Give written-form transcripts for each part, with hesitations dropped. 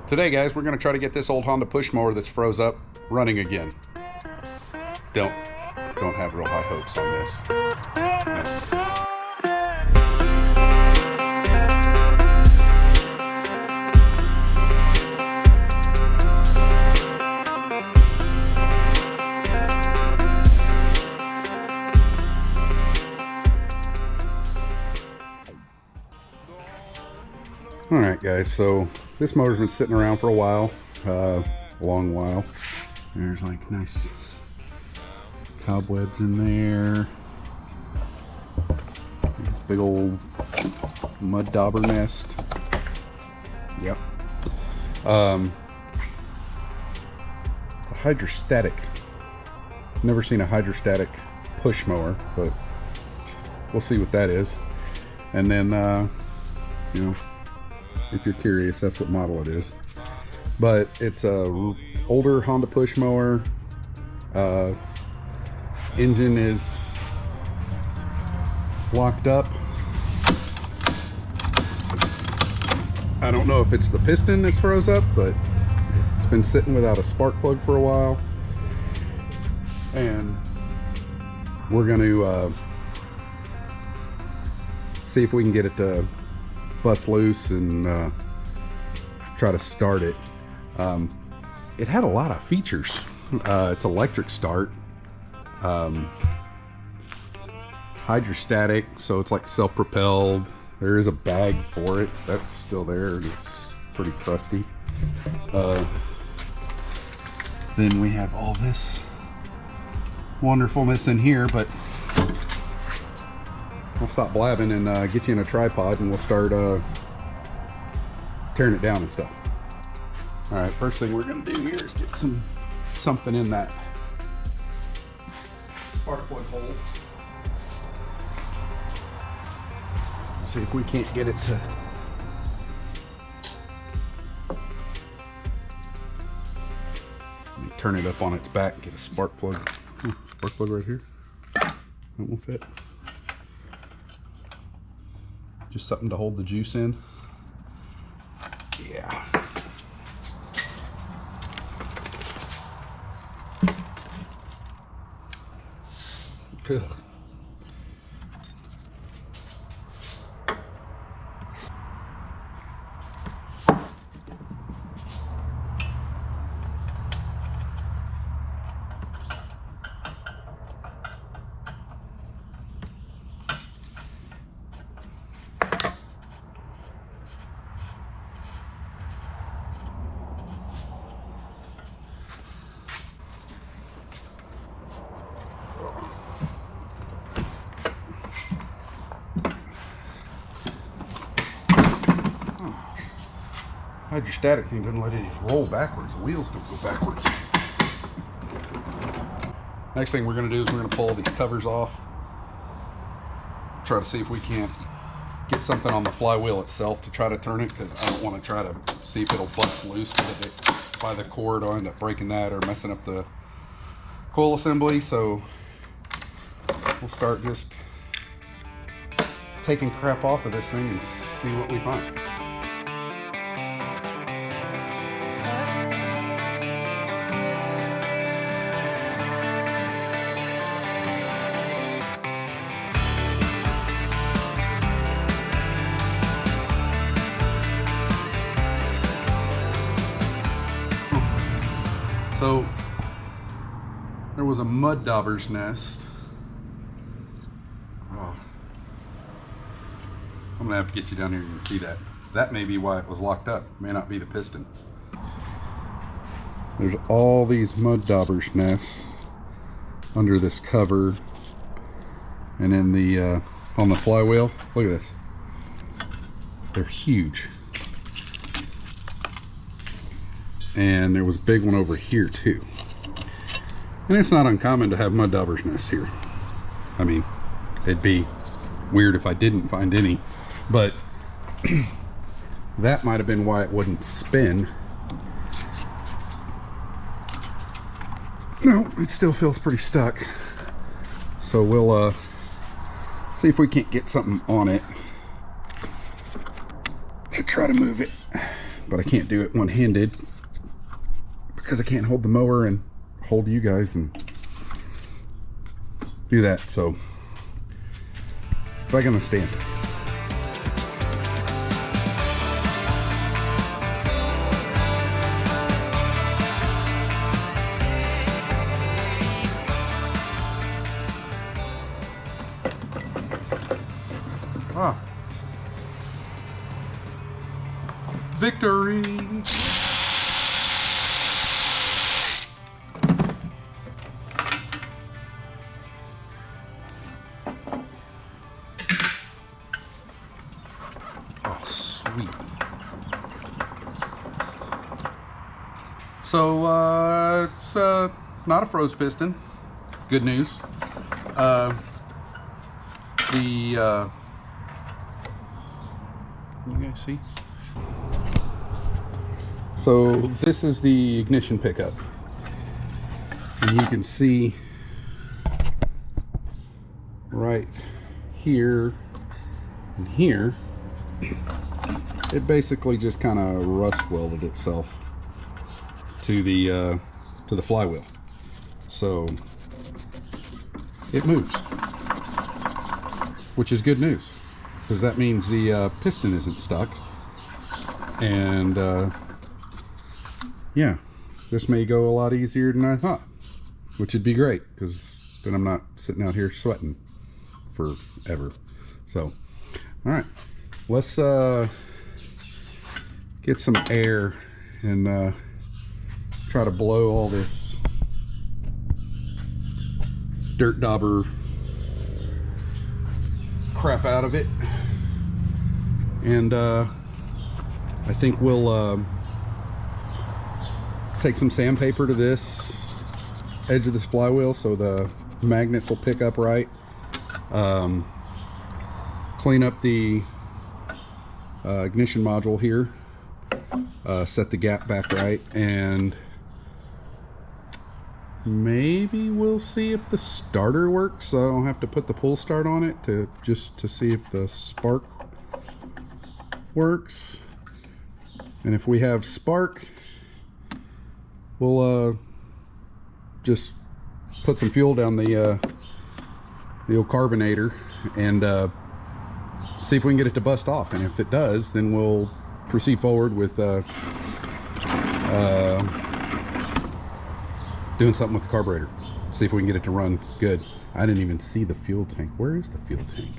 Today, guys, we're going to try to get this old Honda push mower that's froze up running again. Don't have real high hopes on this. No. Alright guys, so this motor's been sitting around for a while, a long while. There's like nice cobwebs in there. Big old mud dauber nest. Yep. It's a hydrostatic. Never seen a hydrostatic push mower, but we'll see what that is. And then, you know, if you're curious, that's what model it is. But it's a older Honda push mower. Engine is locked up. I don't know if it's the piston that's froze up, but it's been sitting without a spark plug for a while. And we're going to see if we can get it to bust loose and try to start it. It had a lot of features. It's electric start, hydrostatic, so it's like self-propelled. There is a bag for it that's still there, and it's pretty crusty. Then we have all this wonderfulness in here, but I'll stop blabbing and get you in a tripod, and we'll start tearing it down and stuff. All right, first thing we're gonna do here is get something in that spark plug hole. See if we can't get it to let me turn it up on its back and get a spark plug. Spark plug right here. That will fit. Just something to hold the juice in. Yeah. Ugh. Hydrostatic thing doesn't let it roll backwards. The wheels don't go backwards. Next thing we're going to do is we're going to pull these covers off. Try to see if we can't get something on the flywheel itself to try to turn it, because I don't want to try to see if it'll bust loose by the cord. I'll end up breaking that or messing up the coil assembly. So we'll start just taking crap off of this thing and see what we find. So there was a mud dauber's nest. Oh. I'm gonna have to get you down here. You can see that. That may be why it was locked up. May not be the piston. There's all these mud dauber's nests under this cover, and in the on the flywheel. Look at this. They're huge. And there was a big one over here too. And it's not uncommon to have mud dauber's nests here. I mean, it'd be weird if I didn't find any, but that might have been why it wouldn't spin. No, it still feels pretty stuck. So we'll see if we can't get something on it to try to move it. but I can't do it one-handed because I can't hold the mower and hold you guys and do that. So back on the stand. Ah. Victory! Oh, sweet. So, it's not a froze piston. Good news. You guys see? So this is the ignition pickup, and you can see right here and here, it basically just kind of rust welded itself to the flywheel, so it moves, which is good news, because that means the piston isn't stuck. And yeah, this may go a lot easier than I thought, which would be great, because then I'm not sitting out here sweating forever. So all right, let's get some air and try to blow all this dirt dauber crap out of it. And I think we'll take some sandpaper to this edge of this flywheel so the magnets will pick up right. Clean up the ignition module here, set the gap back right, and maybe we'll see if the starter works, so I don't have to put the pull start on it, just to see if the spark works. And if we have spark, we'll just put some fuel down the old carbonator and see if we can get it to bust off. And if it does, then we'll proceed forward with doing something with the carburetor. See if we can get it to run good. I didn't even see the fuel tank. Where is the fuel tank?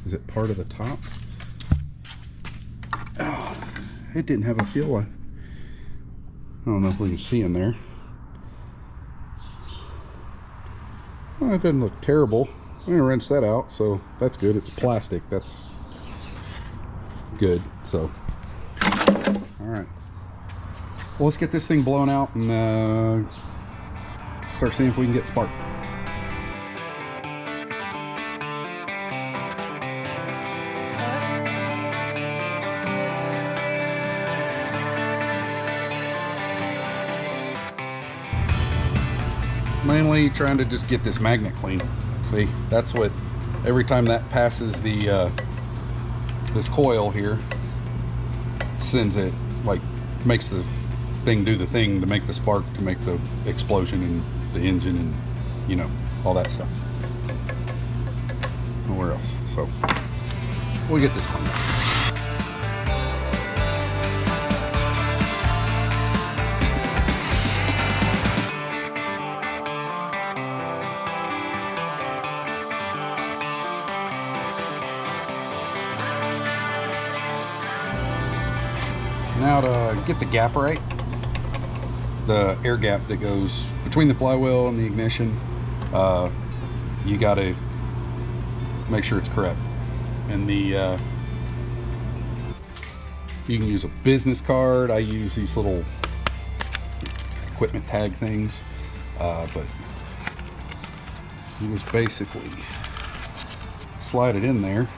Is it part of the top? Oh, it didn't have a fuel line. I don't know if we can see in there. Well, it doesn't look terrible. I'm gonna rinse that out, so that's good. It's plastic. That's good. So, all right. Well, let's get this thing blown out and start seeing if we can get spark. Mainly trying to just get this magnet clean. See, that's what, every time that passes the this coil here, sends it, like, makes the thing do the thing to make the spark, to make the explosion in the engine, and you know, all that stuff. Nowhere else. So we'll get this cleaned up. Now to get the gap right, the air gap that goes between the flywheel and the ignition, you got to make sure it's correct. And the you can use a business card. I use these little equipment tag things, but you just basically slide it in there.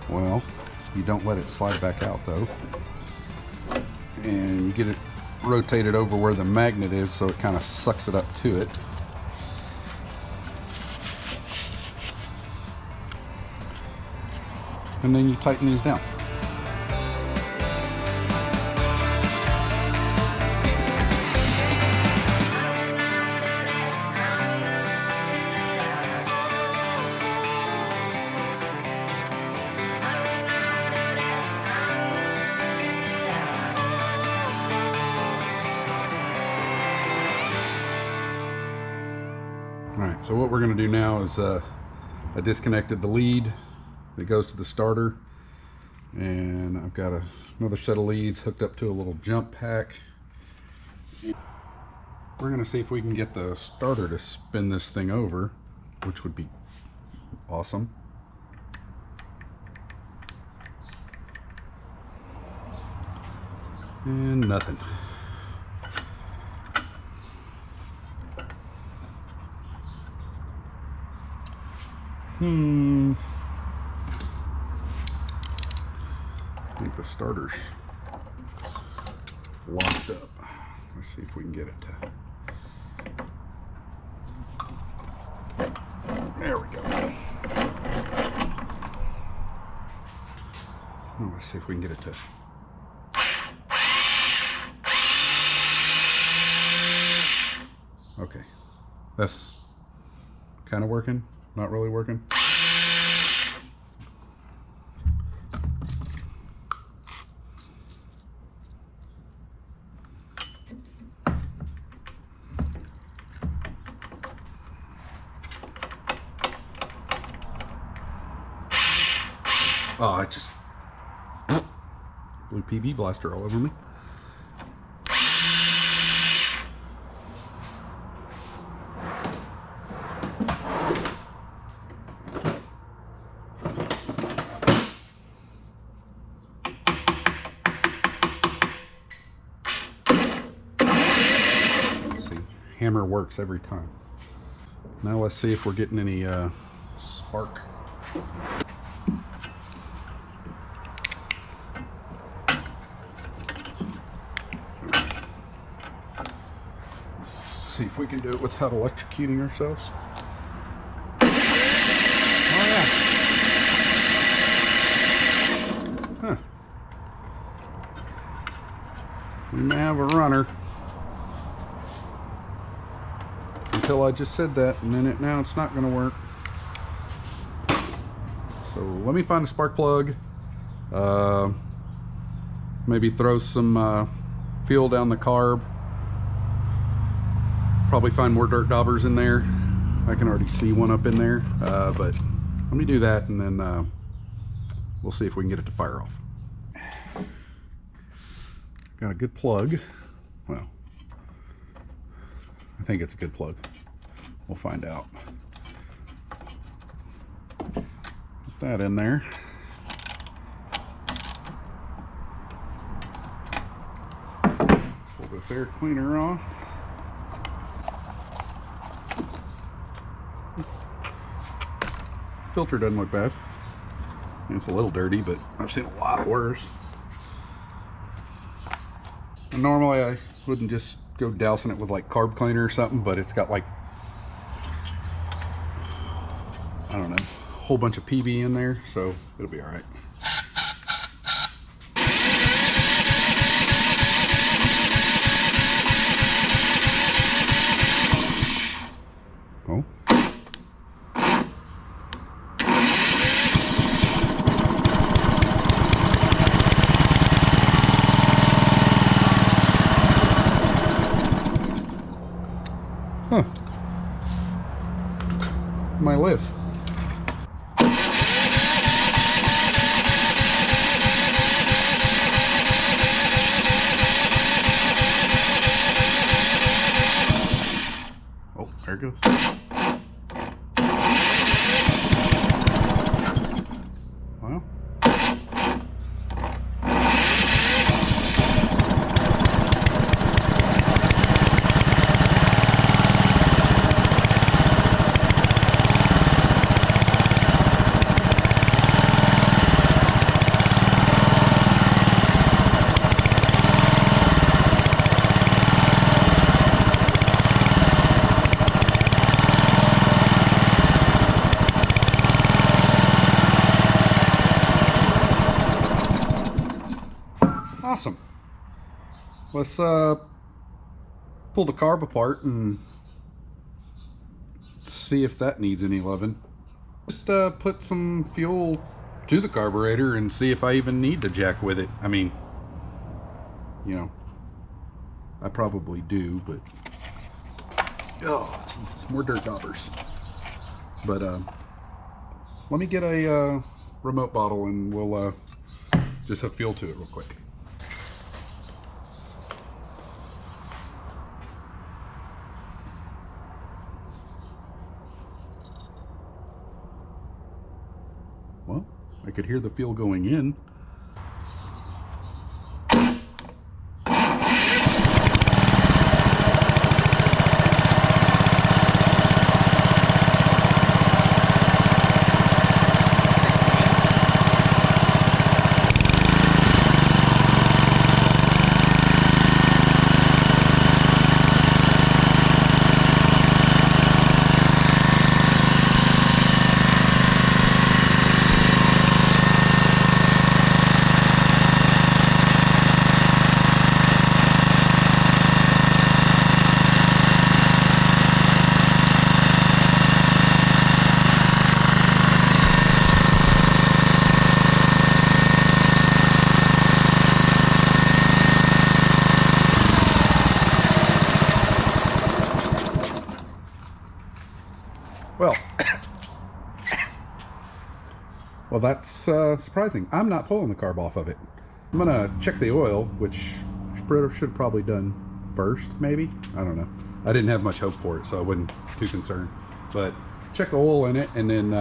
Well, you don't let it slide back out though. And you get it rotated over where the magnet is, so it kind of sucks it up to it. And then you tighten these down. Alright, so what we're going to do now is I disconnected the lead that goes to the starter, and I've got another set of leads hooked up to a little jump pack. We're going to see if we can get the starter to spin this thing over, which would be awesome. And nothing. I think the starter's locked up. Let's see if we can get it to... There we go. Oh, let's see if we can get it to... Okay. That's kind of working. Not really working. Oh, I just blew PB blaster all over me. Hammer works every time. Now let's see if we're getting any spark. Let's see if we can do it without electrocuting ourselves. Oh yeah. Huh. We may have a runner. Until I just said that, and then now it's not going to work. So let me find a spark plug. Maybe throw some fuel down the carb. Probably find more dirt daubers in there. I can already see one up in there, but let me do that, and then we'll see if we can get it to fire off. Got a good plug. Well, I think it's a good plug. We'll find out. Put that in there. Pull this air cleaner off. Filter doesn't look bad. It's a little dirty, but I've seen a lot worse. And normally I wouldn't just go dousing it with like carb cleaner or something, but it's got like, I don't know, a whole bunch of PB in there, so it'll be all right. Oh. Huh. Might live. Oh, there it goes. Well. Awesome. Let's pull the carb apart and see if that needs any loving. Just put some fuel to the carburetor and see if I even need to jack with it. I mean, you know, I probably do, but Oh, Jesus, more dirt daubers. But let me get a remote bottle and we'll just hook fuel to it real quick. Well, I could hear the fuel going in. Well, that's surprising. I'm not pulling the carb off of it. I'm gonna check the oil, which should have probably done first, maybe. I don't know. I didn't have much hope for it, so I wasn't too concerned. But check the oil in it, and then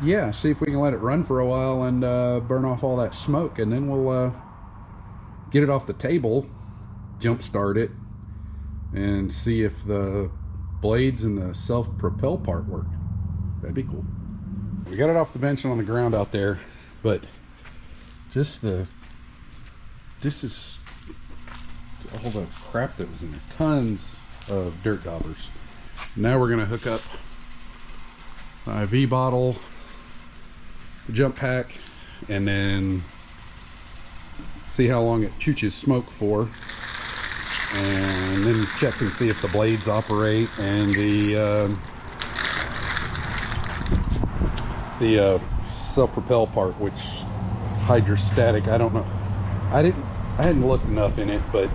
yeah, see if we can let it run for a while and burn off all that smoke, and then we'll get it off the table, jump start it, and see if the blades and the self-propel part work. That'd be cool. We got it off the bench and on the ground out there, but just this is all the crap that was in there. Tons of dirt daubers. Now we're gonna hook up the IV bottle, the jump pack, and then see how long it chooches smoke for, and then check and see if the blades operate and the self-propel part, which hydrostatic, I don't know. I hadn't looked enough in it, but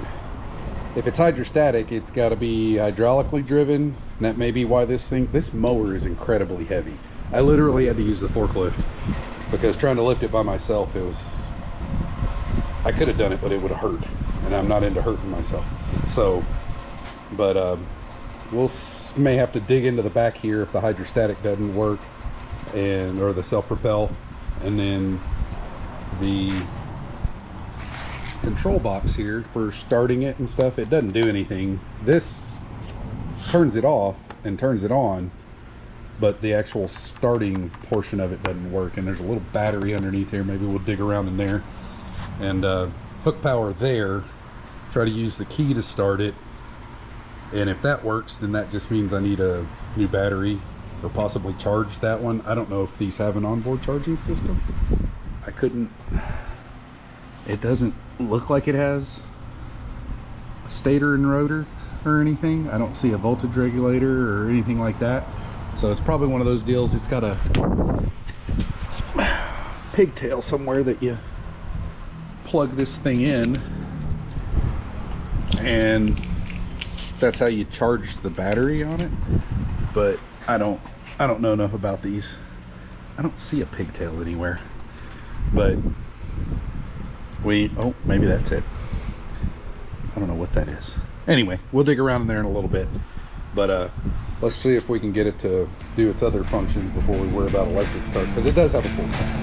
if it's hydrostatic, it's got to be hydraulically driven, and that may be why this mower is incredibly heavy. I literally had to use the forklift because trying to lift it by myself, I could have done it, but it would have hurt, and I'm not into hurting myself. So, but may have to dig into the back here if the hydrostatic doesn't work, or the self-propel, and then the control box here for starting it and stuff, it doesn't do anything. This turns it off and turns it on, but the actual starting portion of it doesn't work, and there's a little battery underneath here. Maybe we'll dig around in there and hook power there, try to use the key to start it, and if that works, then that just means I need a new battery or possibly charge that one. I don't know if these have an onboard charging system. It doesn't look like it has a stator and rotor or anything. I don't see a voltage regulator or anything like that. So it's probably one of those deals. It's got a pigtail somewhere that you plug this thing in, and that's how you charge the battery on it. But I don't know enough about these. I don't see a pigtail anywhere, but oh, maybe that's it. I don't know what that is. Anyway, we'll dig around in there in a little bit, but let's see if we can get it to do its other functions before we worry about electric start, because it does have a pull start.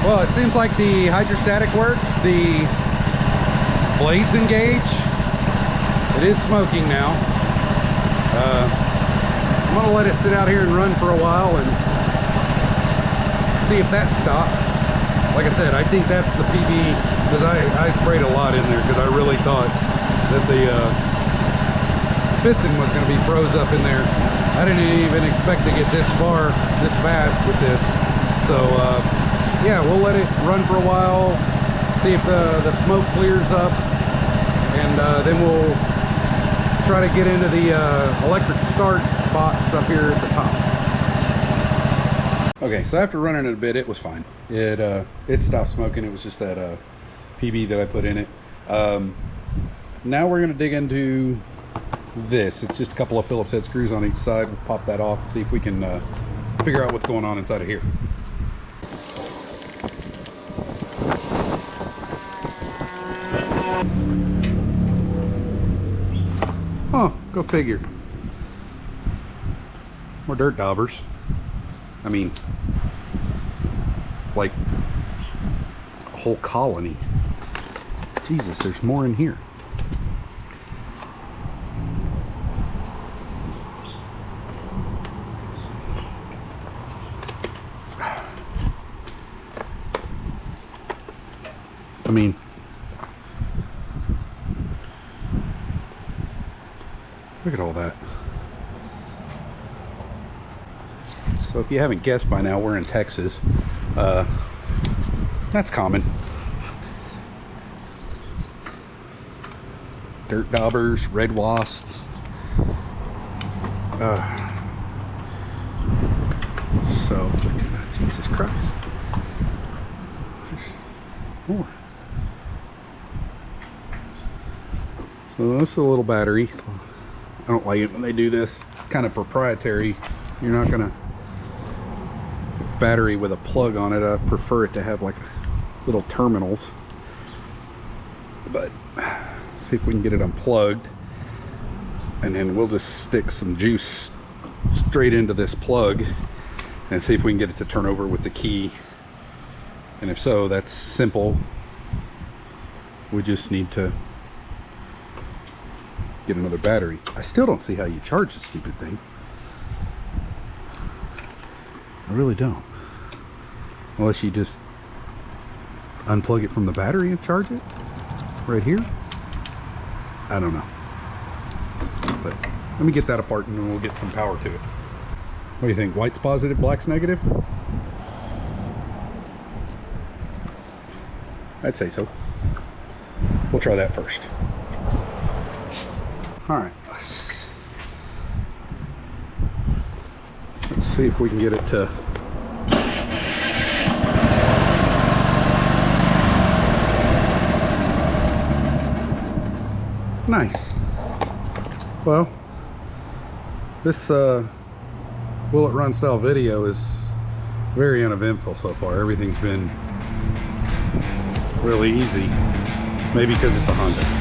Well, it seems like the hydrostatic works. The blades engage. It is smoking now. I'm gonna let it sit out here and run for a while and see if that stops. Like I said, I think that's the PB, because I sprayed a lot in there because I really thought that the piston was gonna be froze up in there. I didn't even expect to get this far, this fast with this. So, yeah, we'll let it run for a while, see if the smoke clears up, and then we'll try to get into the electric start box up here at the top. Okay, so after running it a bit, it was fine. It stopped smoking. It was just that PB that I put in it. Now we're going to dig into this. It's just a couple of Phillips head screws on each side. We'll pop that off and see if we can figure out what's going on inside of here. Oh, go figure. More dirt daubers. I mean, like a whole colony. Jesus, there's more in here. I mean, look at all that. So if you haven't guessed by now, we're in Texas. That's common. Dirt daubers, red wasps. So, look at that. Jesus Christ. There's more. So this is a little battery. I don't like it when they do this. It's kind of proprietary. You're not gonna battery with a plug on it. I prefer it to have like little terminals, but see if we can get it unplugged, and then we'll just stick some juice straight into this plug and see if we can get it to turn over with the key. And if so, that's simple. We just need to get another battery. I still don't see how you charge this stupid thing. I really don't. Unless you just unplug it from the battery and charge it right here. I don't know. But let me get that apart and then we'll get some power to it. What do you think? White's positive, black's negative? I'd say so. We'll try that first. All right. Let's see if we can get it to nice. Well, this will it run style video is very uneventful so far. Everything's been really easy. Maybe because it's a Honda.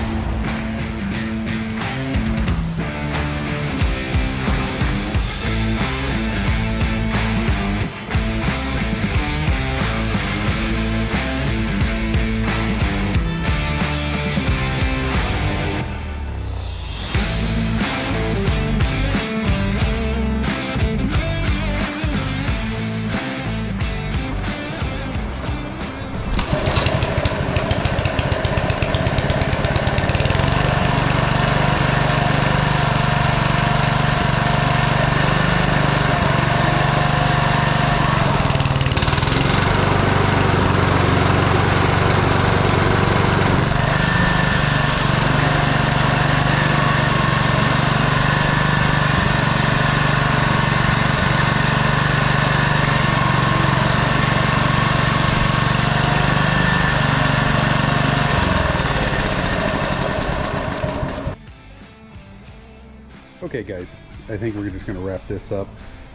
Okay guys, I think we're just gonna wrap this up.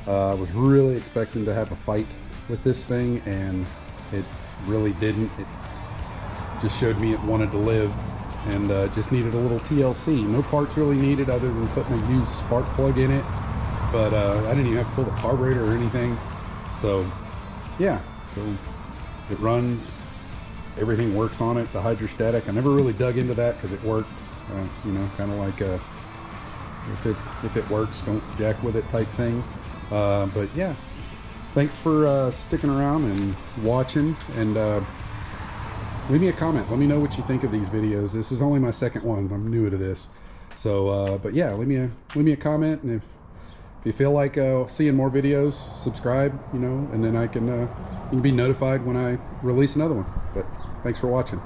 I was really expecting to have a fight with this thing, and it really didn't. It just showed me it wanted to live, and just needed a little TLC. No parts really needed other than putting a used spark plug in it, but I didn't even have to pull the carburetor or anything. So yeah, so it runs, everything works on it. The hydrostatic, I never really dug into that because it worked, you know, kind of like a if it works, don't jack with it type thing. But yeah, thanks for sticking around and watching, and leave me a comment. Let me know what you think of these videos. This is only my second one. I'm new to this, so but yeah, leave me a comment, and if you feel like seeing more videos, subscribe, you know, and then I can you can be notified when I release another one. But thanks for watching.